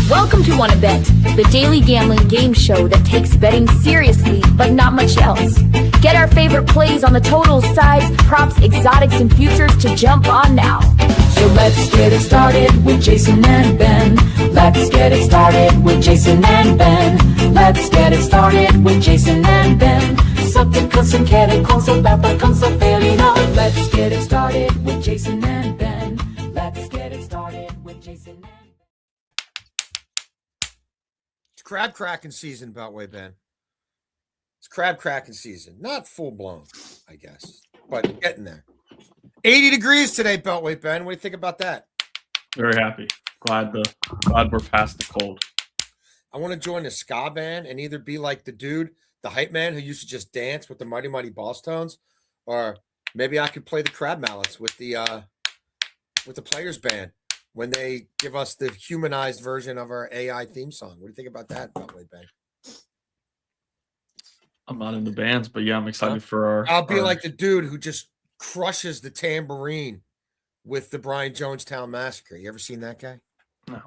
Welcome to Wanna Bet, the daily gambling game show that takes betting seriously, but not much else. Get our favorite plays on the totals, sides, props, exotics, and futures to jump on now. So let's get it started with Jason and Ben. Let's get it started with Jason and Ben. Let's get it started with Jason and Ben. Subject som känner konstigt bara konstigt felina. Let's get it started with Jason and Ben. Let's get it started with Jason and Ben. It's crab cracking season, Beltway Ben. It's crab cracking season. Not full blown, I guess, but getting there. 80 degrees today, Beltway Ben. What do you think about that? Very happy. Glad we're past the cold. I want to join the ska band and either be like the dude, the hype man who used to just dance with the Mighty Mighty Boss Tones, or maybe I could play the crab mallets with the players band when they give us the humanized version of our AI theme song. What do you think about that, Beltway Ben? I'm not in the bands, but yeah, I'm excited for our. I'll be like the dude who just crushes the tambourine with the Brian Jonestown Massacre. You ever seen that guy? No.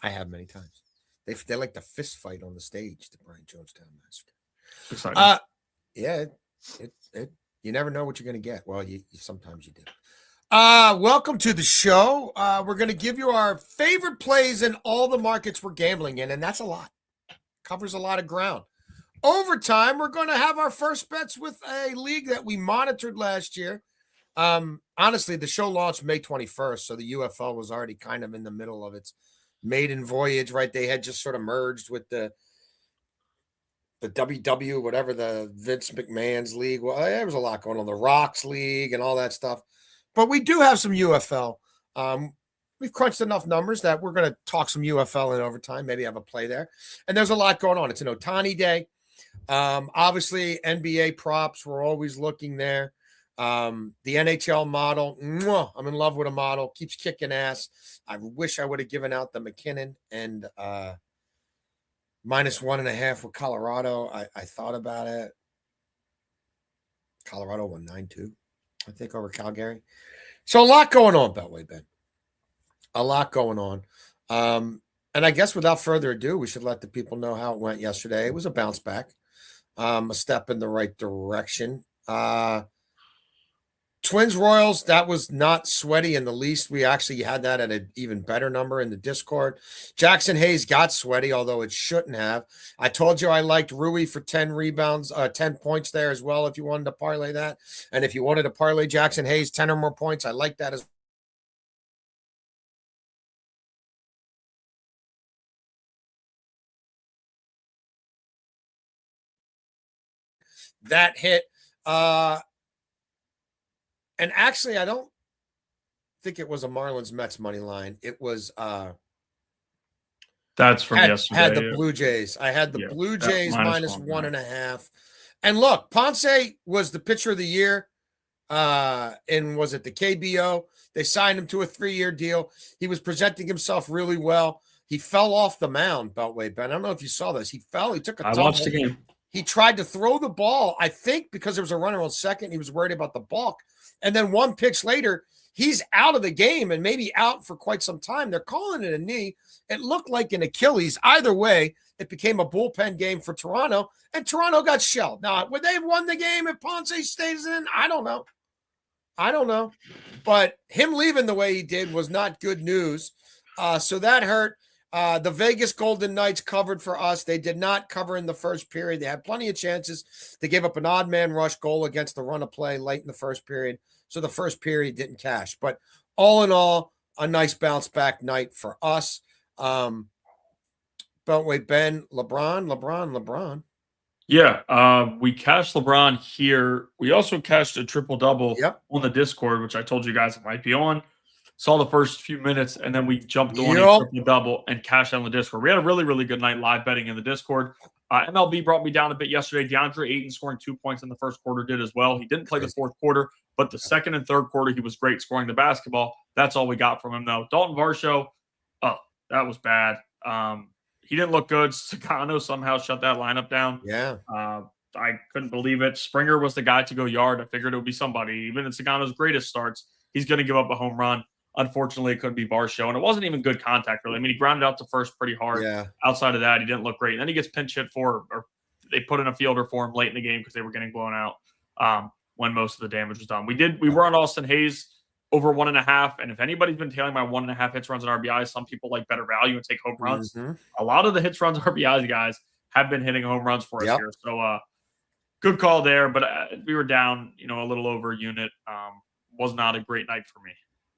I have many times. They like to fist fight on the stage, the Brian Jonestown Massacre. Exciting. Yeah, it you never know what you're going to get. Well, you sometimes you do. Welcome to the show. We're going to give you our favorite plays in all the markets we're gambling in, and that's a lot. Covers a lot of ground. Overtime, we're going to have our first bets with a league that we monitored last year. Honestly, the show launched May 21st, so the UFL was already kind of in the middle of its maiden voyage, right? They had just sort of merged with the WW, whatever the Vince McMahon's league. Well, there was a lot going on, the Rocks League and all that stuff. But we do have some UFL. We've crunched enough numbers that we're going to talk some UFL in overtime, maybe have a play there. And there's a lot going on. It's an Ohtani day. Obviously, NBA props, we're always looking there. The NHL model, I'm in love with a model, keeps kicking ass. I wish I would have given out the McKinnon and -1.5 with Colorado. I thought about it. Colorado won 9-2, I think, over Calgary. So a lot going on, Beltway Ben. A lot going on. And I guess without further ado, we should let the people know how it went yesterday. It was a bounce back, a step in the right direction. Twins Royals, that was not sweaty in the least. We actually had that at an even better number in the Discord. Jackson Hayes got sweaty, although it shouldn't have. I told you I liked Rui for 10 rebounds, 10 points there as well if you wanted to parlay that. And if you wanted to parlay Jackson Hayes 10 or more points, I like that as well. That hit. And actually, I don't think it was a Marlins Mets money line. It was That's from yesterday. Had the Blue Jays. I had the Blue Jays -1.5. And look, Ponce was the pitcher of the year. And was it the KBO? They signed him to a 3-year deal. He was presenting himself really well. He fell off the mound, Beltway Ben. I don't know if you saw this. He fell. He took a tumble. I watched the game. He tried to throw the ball, I think, because there was a runner on second. He was worried about the balk. And then one pitch later, he's out of the game and maybe out for quite some time. They're calling it a knee. It looked like an Achilles. Either way, it became a bullpen game for Toronto, and Toronto got shelled. Now, would they have won the game if Ponce stays in? I don't know. But him leaving the way he did was not good news. So that hurt. The Vegas Golden Knights covered for us. They did not cover in the first period. They had plenty of chances. They gave up an odd man rush goal against the run of play late in the first period. So the first period didn't cash. But all in all, a nice bounce back night for us. Beltway Ben, LeBron. Yeah, we cashed LeBron here. We also cashed a triple-double on the Discord, which I told you guys it might be on. Saw the first few minutes, and then we jumped on a triple-double and cashed on the Discord. We had a really, really good night live betting in the Discord. MLB brought me down a bit yesterday. DeAndre Ayton scoring 2 points in the first quarter did as well. He didn't play the fourth quarter, but the second and third quarter, he was great scoring the basketball. That's all we got from him, though. Dalton Varsho, that was bad. He didn't look good. Sagano somehow shut that lineup down. Yeah. I couldn't believe it. Springer was the guy to go yard. I figured it would be somebody. Even in Sagano's greatest starts, he's going to give up a home run. unfortunately, it couldn't be Varsho. And it wasn't even good contact, really. I mean, he grounded out to first pretty hard. Yeah. Outside of that, he didn't look great. And then he gets pinch hit for, or they put in a fielder for him late in the game because they were getting blown out when most of the damage was done. We were on Austin Hayes over 1.5. And if anybody's been tailing my 1.5 hits, runs, and RBIs, some people like better value and take home runs. Mm-hmm. A lot of the hits, runs, RBIs guys have been hitting home runs for us here. So good call there. But we were down, a little over a unit. Was not a great night for me.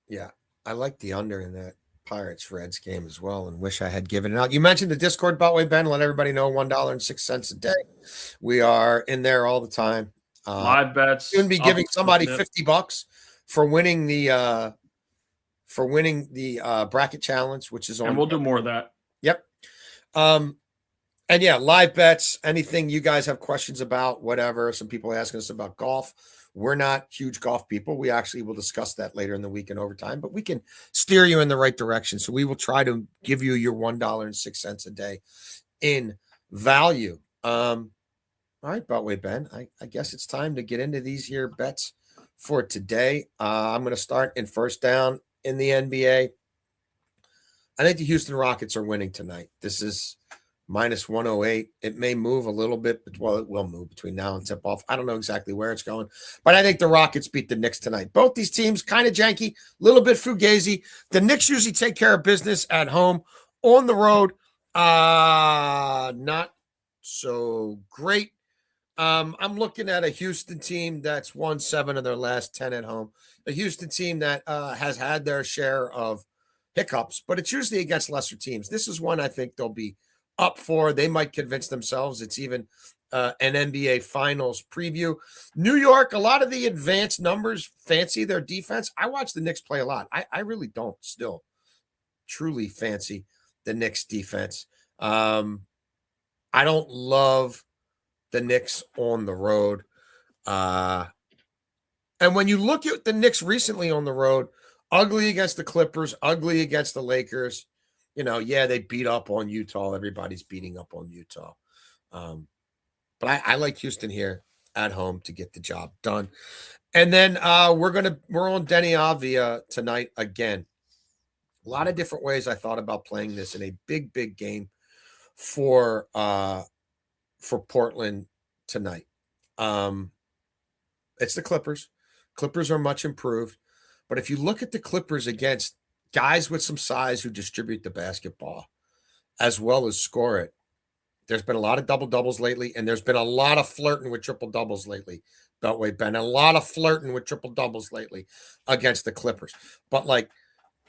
Yeah. I like the under in that Pirates-Reds game as well and wish I had given it out. You mentioned the Discord, Beltway Ben. Let everybody know $1.06 a day. We are in there all the time. Live bets. Soon be giving somebody $50 for winning the bracket challenge, which is on. And we'll do more of that. Yep. And yeah, live bets, anything you guys have questions about, whatever. Some people asking us about golf. We're not huge golf people. We actually will discuss that later in the week in overtime, but we can steer you in the right direction. So we will try to give you your $1.06 a day in value. All right, Beltway Ben, I guess it's time to get into these here bets for today. I'm going to start in first down in the NBA. I think the Houston Rockets are winning tonight. This is -108. It may move a little bit, but it will move between now and tip off. I don't know exactly where it's going, but I think the Rockets beat the Knicks tonight. Both these teams kind of janky, a little bit fugazi. The Knicks usually take care of business at home. On the road, not so great. I'm looking at a Houston team that's won 7 of their last 10 at home. A Houston team that has had their share of hiccups, but it's usually against lesser teams. This is one I think they'll be up for. They might convince themselves. It's even an NBA Finals preview. New York, a lot of the advanced numbers fancy their defense. I watch the Knicks play a lot. I really don't still truly fancy the Knicks defense. I don't love the Knicks on the road. And when you look at the Knicks recently on the road, ugly against the Clippers, ugly against the Lakers. They beat up on Utah. Everybody's beating up on Utah. But I like Houston here at home to get the job done. And then we're on Denny Avia tonight again. A lot of different ways I thought about playing this in a big, big game for Portland tonight. It's the Clippers. Clippers are much improved. But if you look at the Clippers against guys with some size who distribute the basketball as well as score it, there's been a lot of double-doubles lately, and there's been a lot of flirting with triple-doubles lately. Beltway Ben, a lot of flirting with triple-doubles lately against the Clippers. But,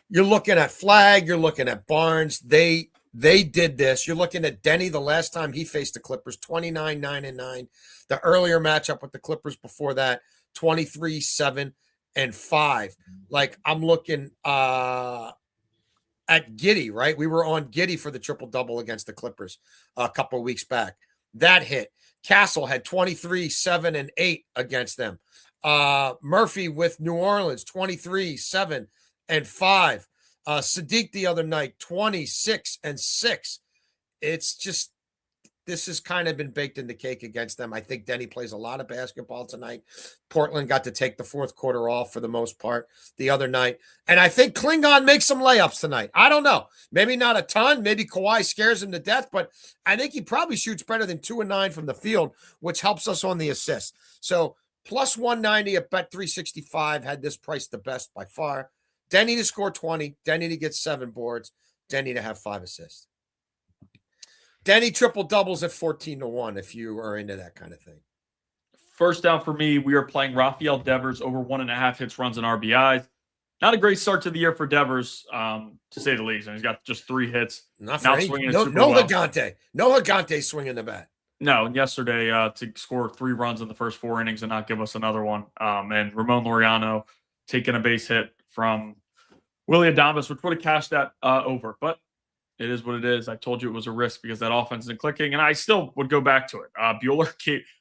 you're looking at Flagg, you're looking at Barnes. They did this. You're looking at Denny the last time he faced the Clippers, 29-9-9. The earlier matchup with the Clippers before that, 23-7-5. I'm looking at Giddey, right? We were on Giddey for the triple-double against the Clippers a couple of weeks back. That hit. Castle had 23-7-8 against them. Murphy with New Orleans, 23-7-5. Sadiq the other night, 26-6. It's just, this has kind of been baked in the cake against them. I think Denny plays a lot of basketball tonight. Portland got to take the fourth quarter off for the most part the other night. And I think Klingon makes some layups tonight. I don't know. Maybe not a ton. Maybe Kawhi scares him to death, but I think he probably shoots better than 2-9 from the field, which helps us on the assist. So plus 190 at Bet365 had this price the best by far. Denny to score 20, Denny to get 7 boards, Denny to have 5 assists. Denny triple doubles at 14-1 if you are into that kind of thing. First down for me, we are playing Rafael Devers over 1.5 hits, runs, and RBIs. Not a great start to the year for Devers, to say the least. And he's got just 3 hits. Not for no Higante. No Higante swinging the bat. No, and yesterday to score 3 runs in the first 4 innings and not give us another one. And Ramon Laureano taking a base hit from Willy Adames, which would have cashed that over. But it is what it is. I told you it was a risk because that offense isn't clicking, and I still would go back to it. Bueller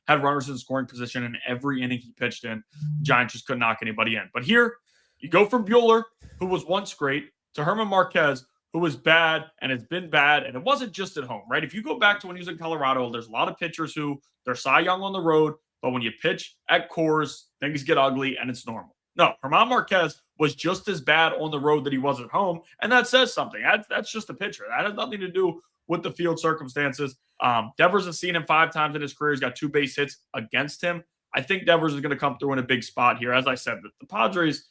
had runners in scoring position in every inning he pitched in. Giants just couldn't knock anybody in. But here, you go from Bueller, who was once great, to Herman Marquez, who was bad, and it's been bad, and it wasn't just at home, right? If you go back to when he was in Colorado, there's a lot of pitchers who, they're Cy Young on the road, but when you pitch at Coors, things get ugly, and it's normal. No, Herman Marquez was just as bad on the road that he was at home. And that says something. That's just a pitcher. That has nothing to do with the field circumstances. Devers has seen him 5 times in his career. He's got 2 base hits against him. I think Devers is going to come through in a big spot here. As I said, the Padres,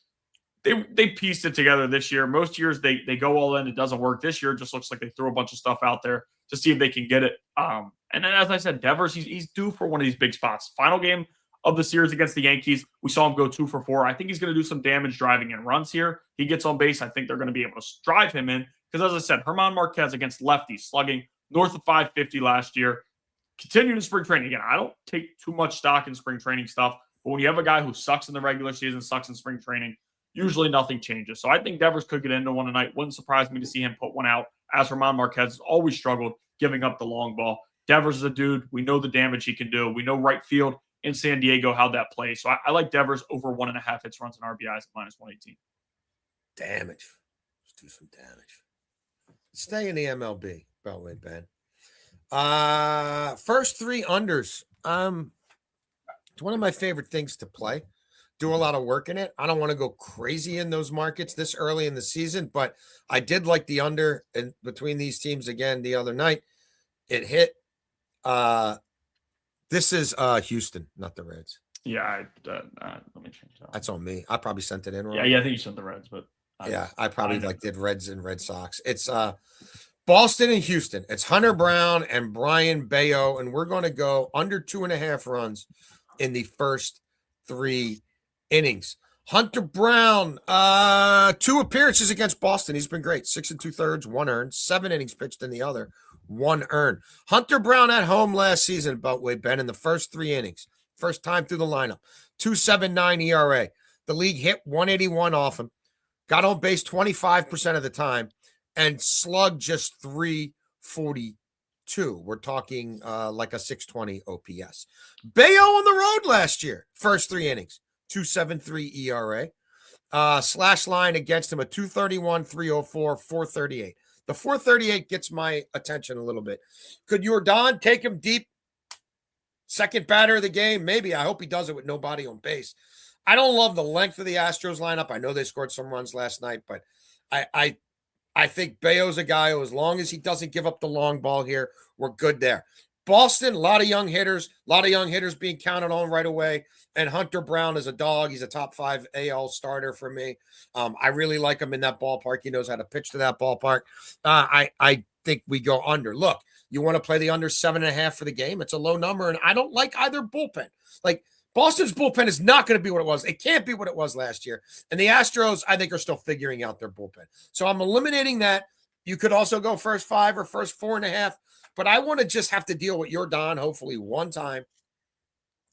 they pieced it together this year. Most years they go all in. It doesn't work. This year it just looks like they threw a bunch of stuff out there to see if they can get it. And then, as I said, Devers, he's due for one of these big spots. Final game of the series against the Yankees, we saw him go 2 for 4. I think he's going to do some damage driving in runs here. He gets on base. I think they're going to be able to drive him in because, as I said, German Marquez against lefties, slugging north of 550 last year. Continued in spring training. Again, I don't take too much stock in spring training stuff, but when you have a guy who sucks in the regular season, sucks in spring training, usually nothing changes. So I think Devers could get into one tonight. Wouldn't surprise me to see him put one out, as German Marquez has always struggled giving up the long ball. Devers is a dude. We know the damage he can do. We know right field in San Diego how that plays. So I like Devers over 1.5 hits, runs, and RBIs at -118. Damage. Let's do some damage. Stay in the MLB, Beltway Ben. First 3 unders. It's one of my favorite things to play. Do a lot of work in it. I don't want to go crazy in those markets this early in the season, but I did like the under in between these teams again the other night. It hit. This is Houston, not the Reds. Yeah, let me change that. That's on me. I probably sent it in wrong. Yeah, I think you sent the Reds, but I probably did Reds and Red Sox. It's Boston and Houston. It's Hunter Brown and Brian Bayo, and we're going to go under 2.5 runs in the first 3 innings. Hunter Brown, 2 appearances against Boston. He's been great. 6 2/3, 1 earned, 7 innings pitched in the other, 1 earned. Hunter Brown at home last season, Beltway Ben, in the first 3 innings. First time through the lineup. 2.79 ERA. The league hit 181 off him. Got on base 25% of the time and slugged just 342. We're talking like a 620 OPS. Bayo on the road last year. First 3 innings. 2.73 ERA. Slash line against him a 231, 304, 438. The 438 gets my attention a little bit. Could Jordan take him deep? Second batter of the game? Maybe. I hope he does it with nobody on base. I don't love the length of the Astros lineup. I know they scored some runs last night, but I think Bayo's a guy who, as long as he doesn't give up the long ball here, we're good there. Boston, a lot of young hitters being counted on right away. And Hunter Brown is a dog. He's a top 5 AL starter for me. I really like him in that ballpark. He knows how to pitch to that ballpark. I think we go under. Look, you want to play the under 7.5 for the game. It's a low number, and I don't like either bullpen. Like, Boston's bullpen is not going to be what it was. It can't be what it was last year. And the Astros, I think, are still figuring out their bullpen. So I'm eliminating that. You could also go first 5 or first 4.5. But I want to just have to deal with Jordan, hopefully one time.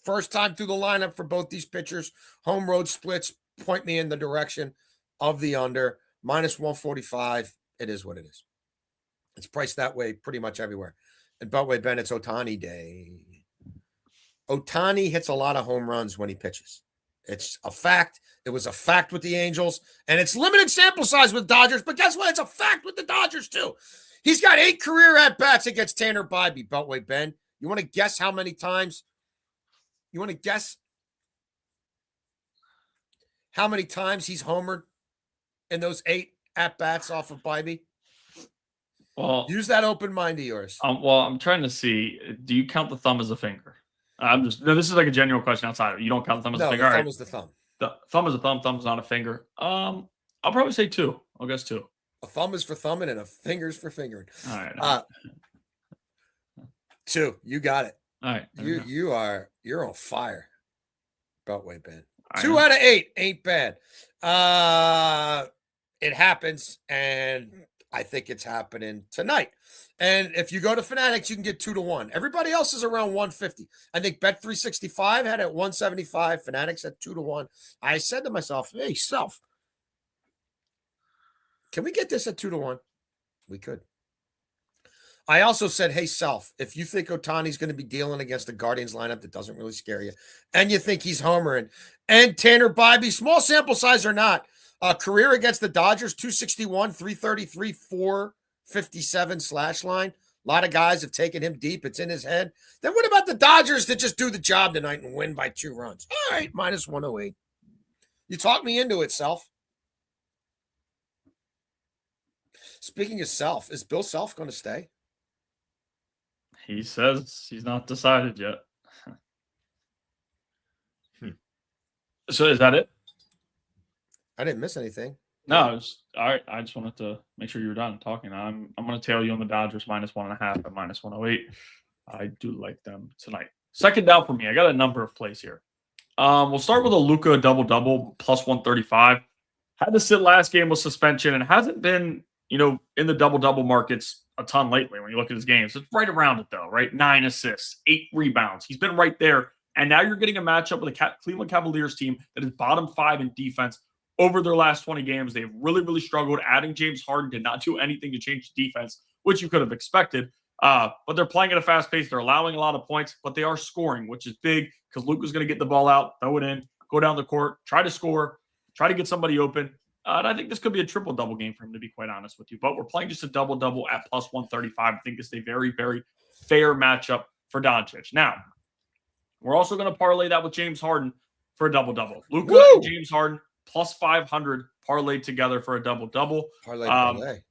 First time through the lineup for both these pitchers. Home road splits point me in the direction of the under. -145. It is what it is. It's priced that way pretty much everywhere. And Beltway Ben, it's Ohtani day. Ohtani hits a lot of home runs when he pitches. It's a fact. It was a fact with the Angels. And it's limited sample size with Dodgers. But guess what? It's a fact with the Dodgers too. He's got 8 career at-bats against Tanner Bybee, Beltway Ben. You want to guess how many times? You want to guess how many times he's homered in those 8 at-bats off of Bybee? Well, use that open mind of yours. Well, I'm trying to see. Do you count the thumb as a finger? This is like a genuine question outside of it. You don't count the thumb as a finger? No, the thumb is the thumb. The thumb is a thumb. Thumb is not a finger. I'll probably say 2. I'll guess 2. A thumb is for thumbing and a finger's for fingering. All right. 2. You got it. All right. You're on fire. Beltway Ben. 2 out of 8 ain't bad. It happens, and I think it's happening tonight. And if you go to Fanatics, you can get 2-1. Everybody else is around 150. I think Bet365 had it at 175. Fanatics at 2-1. I said to myself, hey, self, can we get this at 2-1? We could. I also said, hey, self, if you think Ohtani's going to be dealing against a Guardians lineup that doesn't really scare you, and you think he's homering, and Tanner Bybee, small sample size or not, career against the Dodgers, 261, 333, 457 slash line. A lot of guys have taken him deep. It's in his head. Then what about the Dodgers that just do the job tonight and win by 2 runs? All right, -108. You talked me into it, self. Speaking of Self, is Bill Self going to stay? He says he's not decided yet. So is that it? I didn't miss anything. No, it's all right. I just wanted to make sure you were done talking. I'm going to tail you on the Dodgers -1.5 at -108. I do like them tonight. Second down for me. I got a number of plays here. We'll start with a Luka double-double +135. Had to sit last game with suspension and hasn't been, in the double-double markets a ton lately when you look at his games. It's right around it, though, right? 9 assists, 8 rebounds. He's been right there. And now you're getting a matchup with a Cleveland Cavaliers team that is bottom 5 in defense over their last 20 games. They've really, really struggled. Adding James Harden did not do anything to change the defense, which you could have expected. But they're playing at a fast pace. They're allowing a lot of points, but they are scoring, which is big because Luka's going to get the ball out, throw it in, go down the court, try to score, try to get somebody open. And I think this could be a triple-double game for him, to be quite honest with you. But we're playing just a double-double at +135. I think it's a very, very fair matchup for Doncic. Now, we're also going to parlay that with James Harden for a double-double. Luka and James Harden +500 parlayed together for a double-double. Parlay.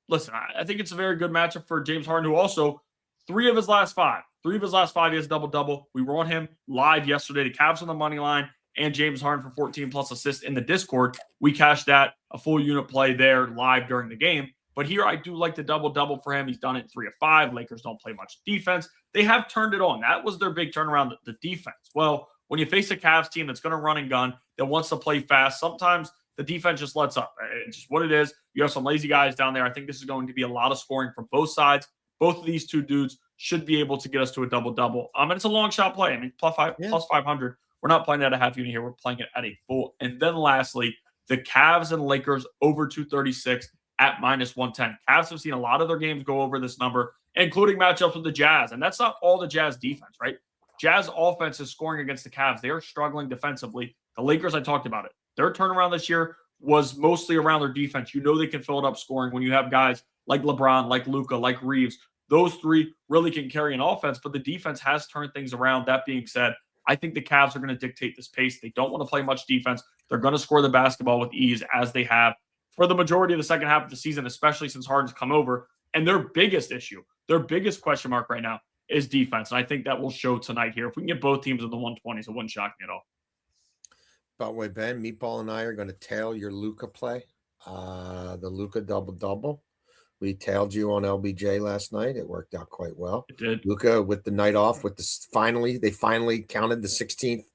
Listen, I think it's a very good matchup for James Harden, who also 3 of his last 5 he has double-double. We were on him live yesterday. The Cavs on the money line and James Harden for 14+ assists in the Discord. We cashed that, a full unit play there live during the game. But here I do like the double-double for him. He's done it 3 of 5. Lakers don't play much defense. They have turned it on. That was their big turnaround, the defense. Well, when you face a Cavs team that's going to run and gun, that wants to play fast, sometimes the defense just lets up. It's just what it is. You have some lazy guys down there. I think this is going to be a lot of scoring from both sides. Both of these two dudes should be able to get us to a double-double. And it's a long shot play. I mean, plus 500. We're not playing at a half unit here. We're playing it at a full. And then lastly, the Cavs and Lakers over 236 at -110. Cavs have seen a lot of their games go over this number, including matchups with the Jazz. And that's not all the Jazz defense, right? Jazz offense is scoring against the Cavs. They are struggling defensively. The Lakers, I talked about it. Their turnaround this year was mostly around their defense. You know they can fill it up scoring when you have guys like LeBron, like Luka, like Reeves. Those 3 really can carry an offense, but the defense has turned things around. That being said, I think the Cavs are going to dictate this pace. They don't want to play much defense. They're going to score the basketball with ease, as they have for the majority of the second half of the season, especially since Harden's come over. And their biggest issue, their biggest question mark right now is defense. And I think that will show tonight here. If we can get both teams in the 120s, it wouldn't shock me at all. By the way, Ben, Meatball and I are going to tail your Luka play, the Luka double-double. We tailed you on LBJ last night. It worked out quite well. It did. Luka with the night off, with the they finally counted the 16th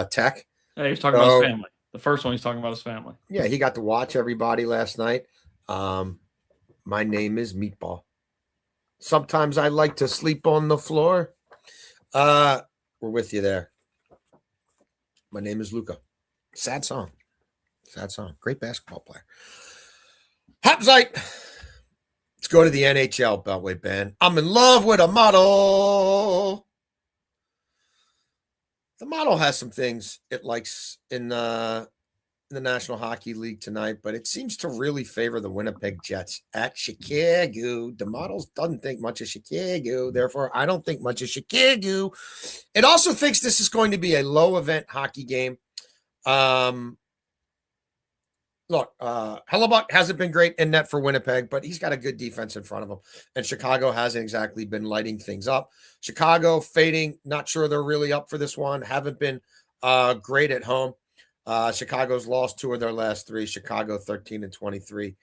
tech. Hey, he was talking about his family. The first one he's talking about his family. Yeah, he got to watch everybody last night. My name is Meatball. Sometimes I like to sleep on the floor. We're with you there. My name is Luka. Sad song. Great basketball player. Hopsite. Let's go to the NHL, Beltway band. I'm in love with a model. The model has some things it likes in the National Hockey League tonight, but it seems to really favor the Winnipeg Jets at Chicago. The model doesn't think much of Chicago, therefore I don't think much of Chicago. It also thinks this is going to be a low-event hockey game. Look, Hellebuck hasn't been great in net for Winnipeg, but he's got a good defense in front of him. And Chicago hasn't exactly been lighting things up. Chicago fading, not sure they're really up for this one. Haven't been great at home. Chicago's lost 2 of their last 3. Chicago 13-23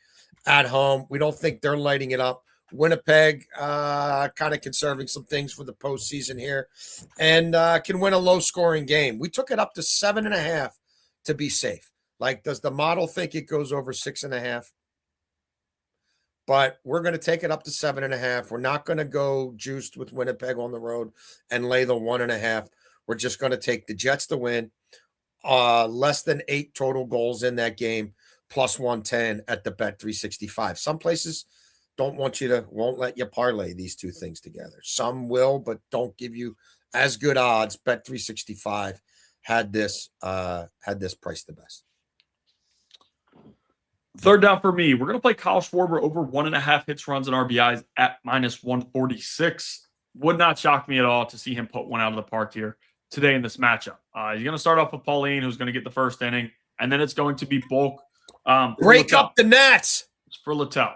at home. We don't think they're lighting it up. Winnipeg kind of conserving some things for the postseason here and can win a low-scoring game. We took it up to 7.5 to be safe. Like, does the model think it goes over 6.5? But we're going to take it up to 7.5. We're not going to go juiced with Winnipeg on the road and lay the 1.5. We're just going to take the Jets to win. Less than 8 total goals in that game, plus 110 at the Bet 365. Some places won't let you parlay these two things together. Some will, but don't give you as good odds. Bet 365 had this priced the best. Third down for me. We're going to play Kyle Schwarber over 1.5 hits, runs, and RBIs at -146. Would not shock me at all to see him put one out of the park here today in this matchup. He's going to start off with Pauline, who's going to get the first inning, and then it's going to be Bulk. Break up the Nats. It's for Littell.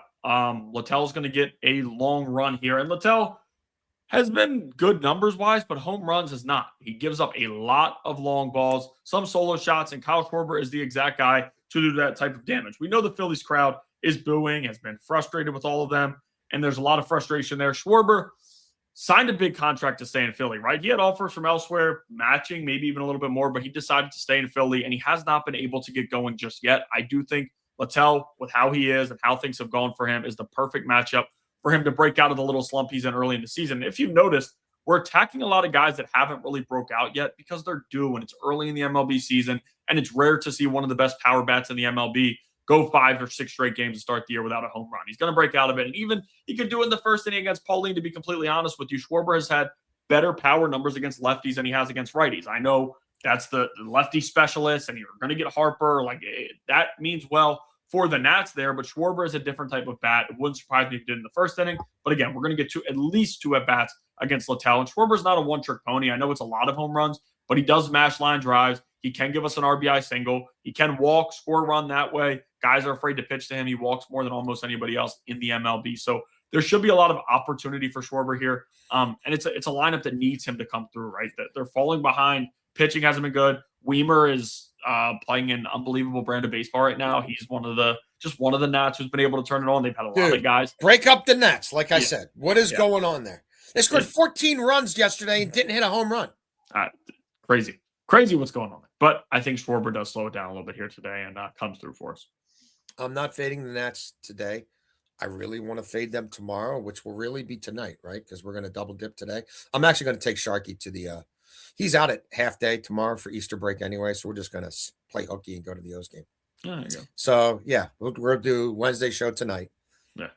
Littell's going to get a long run here, and Littell has been good numbers-wise, but home runs is not. He gives up a lot of long balls, some solo shots, and Kyle Schwarber is the exact guy to do that type of damage. We know the Phillies crowd is booing, has been frustrated with all of them, and there's a lot of frustration there. Schwarber signed a big contract to stay in Philly, right? He had offers from elsewhere, matching, maybe even a little bit more, but he decided to stay in Philly, and he has not been able to get going just yet. I do think Littell, with how he is and how things have gone for him, is the perfect matchup for him to break out of the little slump he's in early in the season. If you've noticed, we're attacking a lot of guys that haven't really broke out yet because they're due, and it's early in the MLB season, and it's rare to see one of the best power bats in the MLB go 5 or 6 straight games to start the year without a home run. He's going to break out of it, and even he could do it in the first inning against Pauline, to be completely honest with you. Schwarber has had better power numbers against lefties than he has against righties. I know that's the lefty specialist, and you're going to get Harper. That means well for the Nats there, but Schwarber is a different type of bat. It wouldn't surprise me if he did in the first inning, but again, we're going to get to at least 2 at-bats against Littell, and Schwarber's not a one-trick pony. I know it's a lot of home runs, but he does mash line drives. He can give us an RBI single. He can walk, score a run that way. Guys are afraid to pitch to him. He walks more than almost anybody else in the MLB. So there should be a lot of opportunity for Schwarber here. And it's a lineup that needs him to come through, right? That they're falling behind. Pitching hasn't been good. Weimer is playing an unbelievable brand of baseball right now. He's one of the Nats who's been able to turn it on. They've had a lot of guys. Break up the Nats, like I said. What is going on there? They scored 14 runs yesterday and didn't hit a home run. Crazy what's going on there. But I think Schwarber does slow it down a little bit here today and comes through for us. I'm not fading the Nats today. I really want to fade them tomorrow, which will really be tonight, right? Because we're going to double dip today. I'm actually going to take Sharky to the he's out at half day tomorrow for Easter break anyway, so we're just going to play hooky and go to the O's game. There you go. So, yeah, we'll do Wednesday show tonight. Yeah.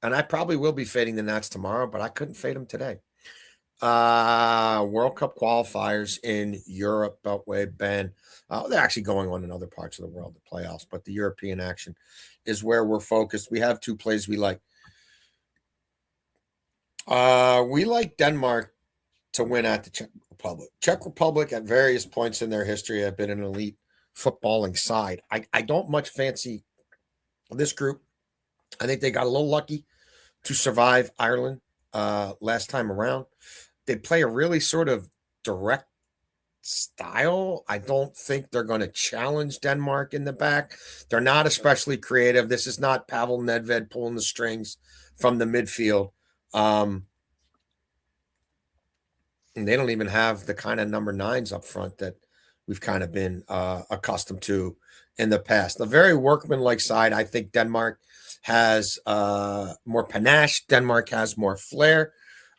And I probably will be fading the Nats tomorrow, but I couldn't fade them today. World Cup qualifiers in Europe, Beltway, Ben. They're actually going on in other parts of the world, the playoffs, but the European action is where we're focused. We have 2 plays we like. We like Denmark to win at the Czech Republic. Czech Republic, at various points in their history, have been an elite footballing side. I don't much fancy this group. I think they got a little lucky to survive Ireland last time around. They play a really sort of direct style. I don't think they're going to challenge Denmark in the back. They're not especially creative. This is not Pavel Nedved pulling the strings from the midfield. And they don't even have the kind of number 9s up front that we've kind of been accustomed to in the past. The very workmanlike side, I think Denmark has more panache. Denmark has more flair.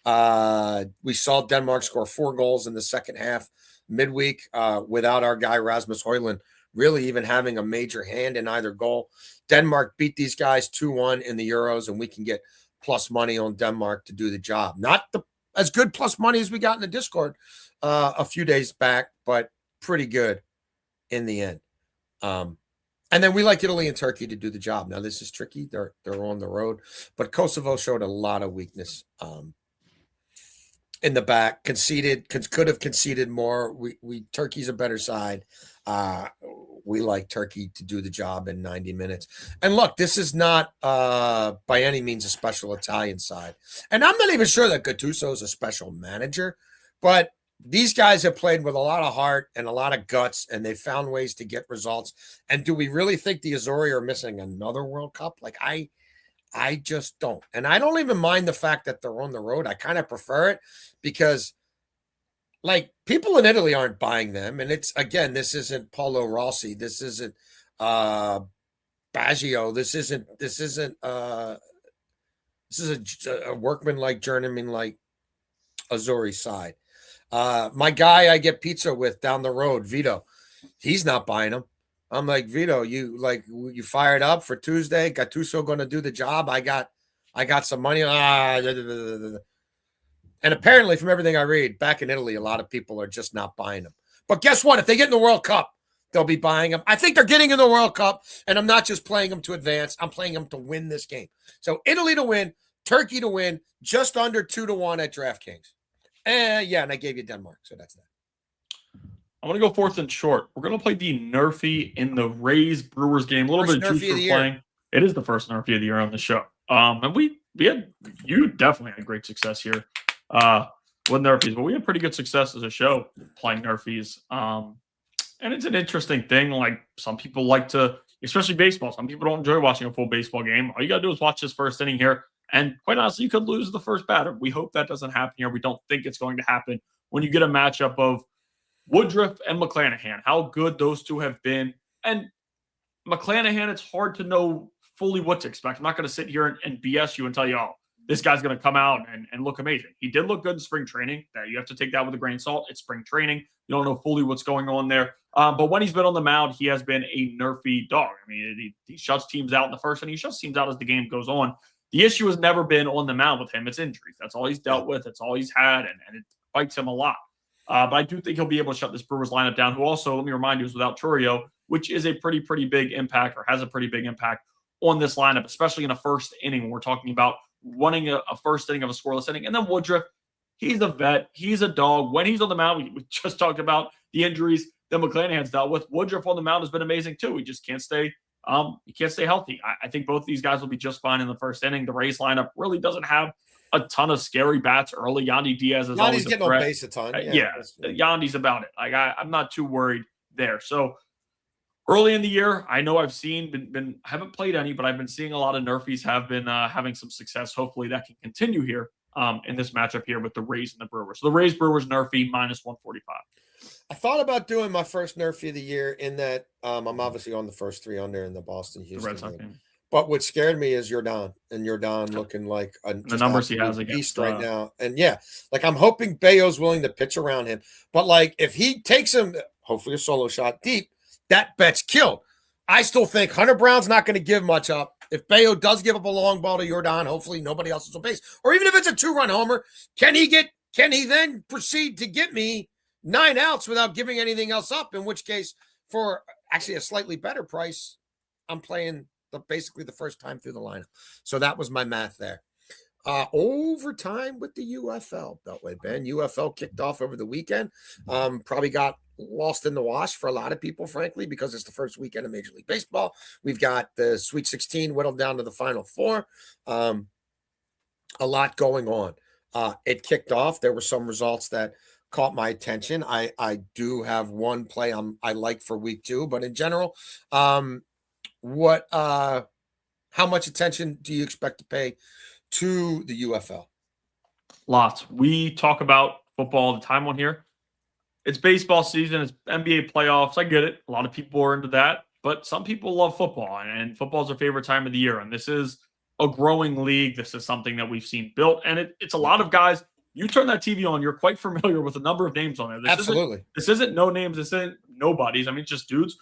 We saw Denmark score 4 goals in the second half midweek without our guy Rasmus Højlund really even having a major hand in either goal. Denmark beat these guys 2-1 in the Euros, and we can get plus money on Denmark to do the job. Not as good plus money as we got in the Discord a few days back, but pretty good in the end. And then we like Italy and Turkey to do the job. Now, this is tricky. They're on the road, but Kosovo showed a lot of weakness in the back. Could have conceded more. Turkey's a better side. We like Turkey to do the job in 90 minutes. And look, this is not by any means a special Italian side. And I'm not even sure that Gattuso is a special manager, but these guys have played with a lot of heart and a lot of guts, and they found ways to get results. And do we really think the Azzurri are missing another World Cup? Like, I just don't. And I don't even mind the fact that they're on the road. I kind of prefer it because, like, people in Italy aren't buying them. And it's, again, this isn't Paulo Rossi. This isn't Baggio. This is a workman-like, journeyman-like Azzurri side. My guy I get pizza with down the road, Vito, he's not buying them. I'm like, Vito, you fired up for Tuesday? Gattuso going to do the job? I got some money. And apparently, from everything I read, back in Italy, a lot of people are just not buying them. But guess what? If they get in the World Cup, they'll be buying them. I think they're getting in the World Cup, and I'm not just playing them to advance. I'm playing them to win this game. So Italy to win, Turkey to win, just under 2-1 at DraftKings. And I gave you Denmark, so that's that. I I'm going to go fourth and short. We're going to play the NRFI in the Rays Brewers game. A little First bit of juice NRFI for playing. It is the first NRFI of the year on the show. And you definitely had great success here with NRFIs, but we had pretty good success as a show playing NRFIs. And it's an interesting thing. Like, some people like to, especially baseball, some people don't enjoy watching a full baseball game. All you got to do is watch this first inning here. And quite honestly, you could lose the first batter. We hope that doesn't happen here. We don't think it's going to happen when you get a matchup of Woodruff and McClanahan, how good those two have been. And McClanahan, it's hard to know fully what to expect. I'm not going to sit here and BS you and tell you, oh, this guy's going to come out and look amazing. He did look good in spring training. That you have to take that with a grain of salt. It's spring training. You don't know fully what's going on there. But when he's been on the mound, he has been a NRFI dog. I mean, he shuts teams out in the first, and he shuts teams out as the game goes on. The issue has never been on the mound with him. It's injuries. That's all he's dealt with. It's all he's had, and it bites him a lot. But I do think he'll be able to shut this Brewers lineup down, who also, let me remind you, is without Churio, which is a pretty big impact, or has a pretty big impact on this lineup, especially in a first inning when we're talking about running a first inning of a scoreless inning. And then Woodruff, he's a vet. He's a dog. When he's on the mound, we just talked about the injuries that McClanahan's dealt with. Woodruff on the mound has been amazing too. He just can't stay healthy. I think both these guys will be just fine in the first inning. The Rays lineup really doesn't have a ton of scary bats early. Yandy Diaz is always getting on base a ton. Yandy's about it. Like, I'm not too worried there. So early in the year, I know I've seen haven't played any, but I've been seeing a lot of NRFIs have been having some success. Hopefully that can continue here in this matchup here with the Rays and the Brewers. So the Rays Brewers NRFI minus 145. I thought about doing my first NRFI of the year in that I'm obviously on the first 3 under in the Boston-Houston game. But what scared me is Jordan, and Jordan looking like the numbers he has against beast right now. And like, I'm hoping Bayo's willing to pitch around him. But like, if he takes him, hopefully a solo shot deep, that bet's killed. I still think Hunter Brown's not going to give much up. If Bayo does give up a long ball to Jordan, hopefully nobody else is on base. Or even if it's a 2-run homer, can he then proceed to get me 9 outs without giving anything else up? In which case, for actually a slightly better price, I'm playing basically the first time through the lineup. So that was my math there. Overtime with the UFL, Beltway Ben. UFL kicked off over the weekend. Probably got lost in the wash for a lot of people, frankly, because it's the first weekend of Major League Baseball. We've got the Sweet 16 whittled down to the Final Four. A lot going on. It kicked off. There were some results that caught my attention. I do have one play I like for week 2, but in general, how much attention do you expect to pay to the UFL? Lots. We talk about football all the time on here. It's baseball season. It's NBA playoffs. I get it. A lot of people are into that, but some people love football, and football is their favorite time of the year. And this is a growing league. This is something that we've seen built, and it's a lot of guys. You turn that TV on, you're quite familiar with a number of names on there. Absolutely. This isn't no names. This isn't nobodies. I mean, just dudes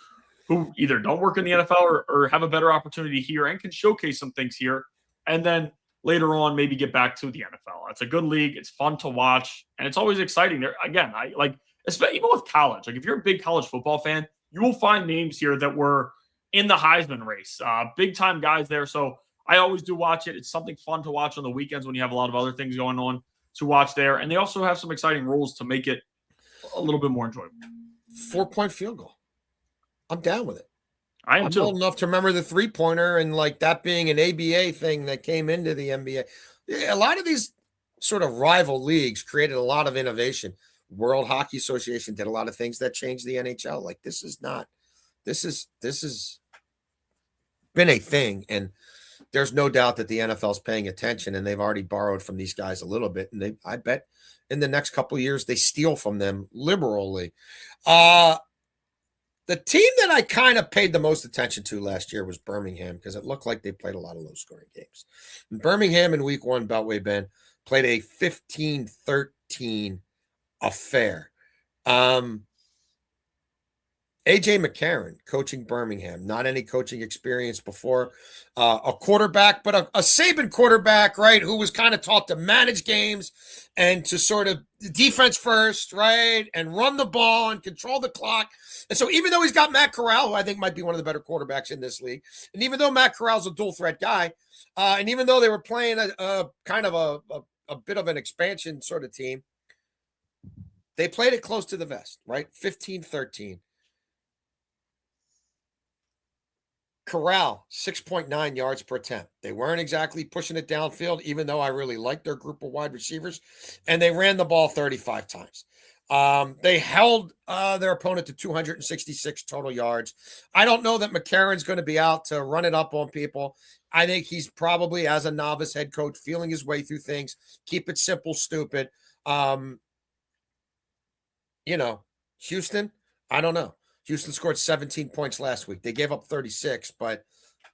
who either don't work in the NFL or have a better opportunity here and can showcase some things here, and then later on maybe get back to the NFL. It's a good league. It's fun to watch, and it's always exciting. There again, I like, especially even with college. Like, if you're a big college football fan, you will find names here that were in the Heisman race, big time guys there. So I always do watch it. It's something fun to watch on the weekends when you have a lot of other things going on to watch there, and they also have some exciting rules to make it a little bit more enjoyable. 4-point field goal. I'm down with it. I'm too old enough to remember the 3-pointer and like that being an ABA thing that came into the NBA. A lot of these sort of rival leagues created a lot of innovation. World Hockey Association did a lot of things that changed the NHL. Like, this is been a thing, and there's no doubt that the NFL is paying attention, and they've already borrowed from these guys a little bit, and I bet in the next couple of years they steal from them liberally. The team that I kind of paid the most attention to last year was Birmingham, because it looked like they played a lot of low-scoring games. And Birmingham in week 1, Beltway Ben, played a 15-13 affair. A.J. McCarron coaching Birmingham, not any coaching experience before. A quarterback, but a Saban quarterback, right, who was kind of taught to manage games and to sort of defense first, right, and run the ball and control the clock. And so even though he's got Matt Corral, who I think might be one of the better quarterbacks in this league, and even though Matt Corral's a dual-threat guy, and even though they were playing a kind of a bit of an expansion sort of team, They played it close to the vest, right? 15-13. Corral, 6.9 yards per attempt. They weren't exactly pushing it downfield, even though I really liked their group of wide receivers. And they ran the ball 35 times. They held their opponent to 266 total yards. I don't know that McCarron's going to be out to run it up on people. I think he's probably, as a novice head coach, feeling his way through things. Keep it simple, stupid. Houston, I don't know. Houston scored 17 points last week. They gave up 36, but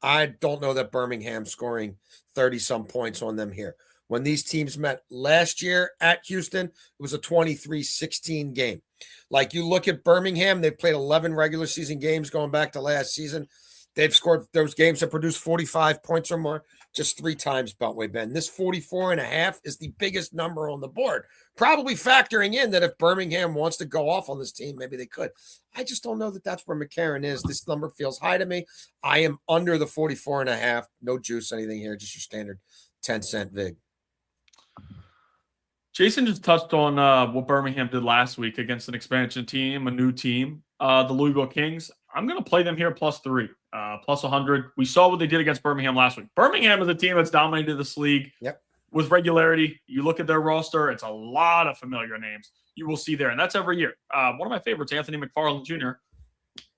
I don't know that Birmingham scoring 30-some points on them here. When these teams met last year at Houston, it was a 23-16 game. Like, you look at Birmingham, they've played 11 regular season games going back to last season. They've scored those games that produced 45 points or more just 3 times, Beltway Ben. This 44.5 is the biggest number on the board. Probably factoring in that if Birmingham wants to go off on this team, maybe they could. I just don't know that that's where McCarron is. This number feels high to me. I am under the 44.5. No juice, anything here. Just your standard 10-cent vig. Jason just touched on what Birmingham did last week against an expansion team, a new team, the Louisville Kings. I'm going to play them here +3, plus 100. We saw what they did against Birmingham last week. Birmingham is a team that's dominated this league with regularity. You look at their roster, it's a lot of familiar names you will see there, and that's every year. One of my favorites, Anthony McFarland Jr.,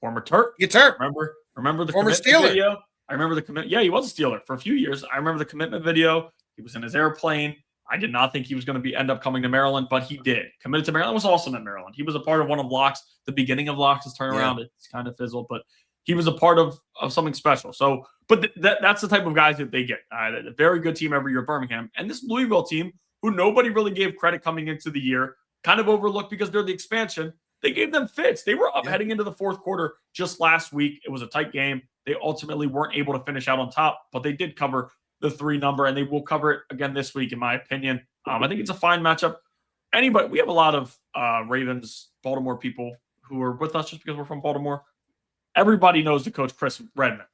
former Terp. You Terp. Remember the former Steeler video? I remember the commit. Yeah, he was a Steeler for a few years. I remember the commitment video. He was in his airplane. I did not think he was going to end up coming to Maryland, but he did. Committed to Maryland. Was awesome at Maryland. He was a part of one of the beginning of Locke's turnaround. Yeah. It's kind of fizzled, but he was a part of something special. So, but that's the type of guys that they get. A very good team every year at Birmingham. And this Louisville team, who nobody really gave credit coming into the year, kind of overlooked because they're the expansion. They gave them fits. They were up heading into the fourth quarter just last week. It was a tight game. They ultimately weren't able to finish out on top, but they did cover the 3 number, and they will cover it again this week, in my opinion. I think it's a fine matchup. We have a lot of Ravens, Baltimore people who are with us just because we're from Baltimore. Everybody knows the coach, Chris Redmond.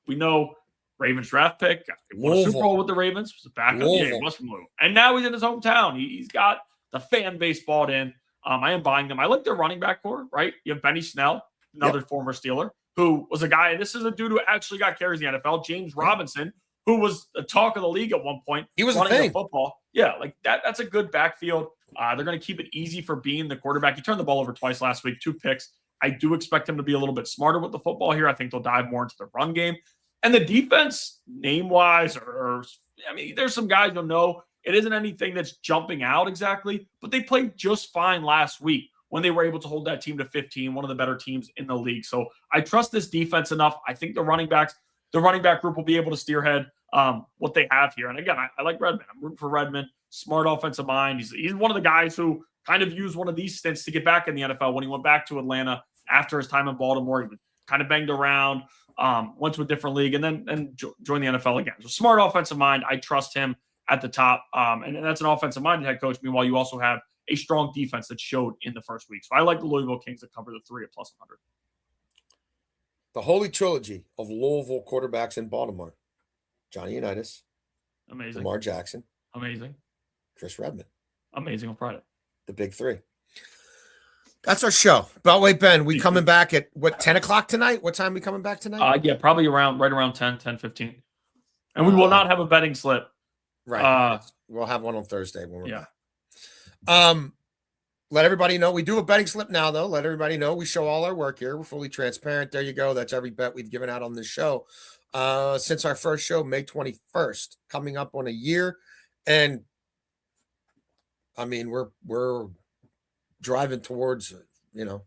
We know Ravens draft pick. He won a Super Bowl with the Ravens. Was a backup. Yeah, he was from Louisville. And now he's in his hometown. He's got the fan base bought in. I am buying them. I like their running back core, right? You have Benny Snell, another former Steeler, who was a guy, and this is a dude who actually got carries in the NFL, James Robinson, who was the talk of the league at one point. He was running the football. Yeah, like that's a good backfield. They're going to keep it easy for being the quarterback. He turned the ball over twice last week, 2 picks. I do expect him to be a little bit smarter with the football here. I think they'll dive more into the run game. And the defense, name-wise, there's some guys you'll know. It isn't anything that's jumping out exactly, but they played just fine last week when they were able to hold that team to 15, one of the better teams in the league. So I trust this defense enough. I think the running back group will be able to steerhead what they have here. And again, I like Redmond. I'm rooting for Redmond. Smart offensive mind. He's one of the guys who kind of used one of these stints to get back in the NFL when he went back to Atlanta after his time in Baltimore. He was kind of banged around, went to a different league, and then joined the NFL again. So smart offensive mind. I trust him at the top. And that's an offensive-minded head coach. Meanwhile, you also have a strong defense that showed in the first week. So I like the Louisville Kings to cover the 3 at plus 100. The holy trilogy of Louisville quarterbacks in Baltimore. Johnny Unitas. Amazing. Lamar Jackson. Amazing. Chris Redmond. Amazing on Friday. The big 3. That's our show. Beltway Ben, we coming back at, 10 o'clock tonight? What time are we coming back tonight? Yeah, probably right around 10:15. And we will not have a betting slip. Right. We'll have one on Thursday when we're back. Let everybody know. We do a betting slip now, though. Let everybody know. We show all our work here. We're fully transparent. There you go. That's every bet we've given out on this show. Since our first show, May 21st, coming up on a year. And we're driving towards, we're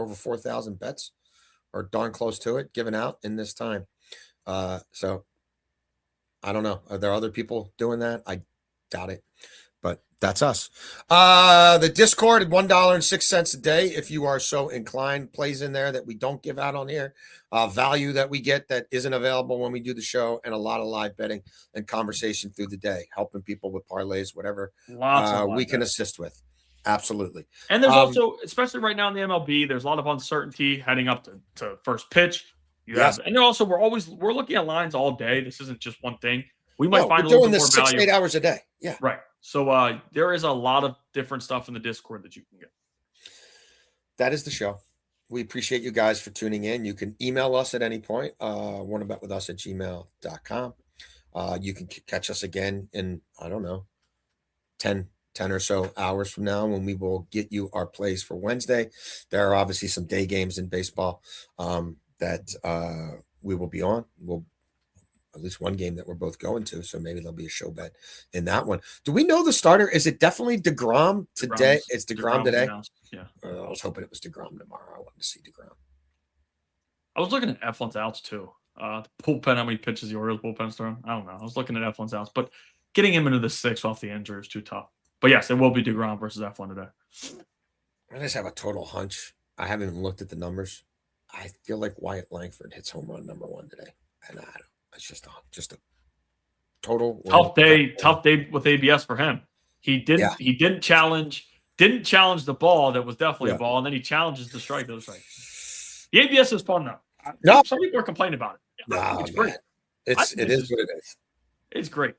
over 4,000 bets or darn close to it given out in this time. So I don't know. Are there other people doing that? I doubt it, but that's us. The Discord at $1.06 a day. If you are so inclined, plays in there that we don't give out on here. Value that we get that isn't available when we do the show, and a lot of live betting and conversation through the day, helping people with parlays, whatever we can assist with. Absolutely. And there's also, especially right now in the MLB, there's a lot of uncertainty heading up to first pitch. And also we're looking at lines all day. This isn't just one thing. We might find a little bit more value. 6-8 hours a day. Yeah. Right. So there is a lot of different stuff in the Discord that you can get. that is the show. We appreciate you guys for tuning in. You can email us at any point, wannabetwithus@gmail.com. You can catch us again in, I don't know, 10 or so hours from now when we will get you our plays for Wednesday. There are obviously some day games in baseball that we will be on. We'll at least one game that we're both going to, so maybe there'll be a show bet in that one. Do we know the starter? Is it definitely DeGrom today? It's DeGrom today? Yeah. I was hoping it was DeGrom tomorrow. I wanted to see DeGrom. I was looking at Eflin's outs too. The bullpen, how many pitches the Orioles bullpen's thrown? I don't know. I was looking at Eflin's outs, but getting him into the 6 off the injury is too tough. But yes, it will be DeGrom versus Eflin today. I just have a total hunch. I haven't even looked at the numbers. I feel like Wyatt Langford hits home run number 1 today, and I don't. It's just a total tough day with ABS for him. He didn't challenge the ball that was definitely a ball, and then he challenges the strike that was right. The ABS is fun though. No, some people are complaining about it. It's great. It is what it is. It's great.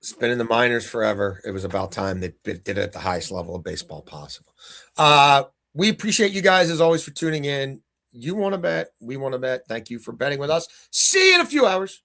It's been in the minors forever. It was about time they did it at the highest level of baseball possible. We appreciate you guys as always for tuning in. You want to bet, we want to bet. Thank you for betting with us. See you in a few hours.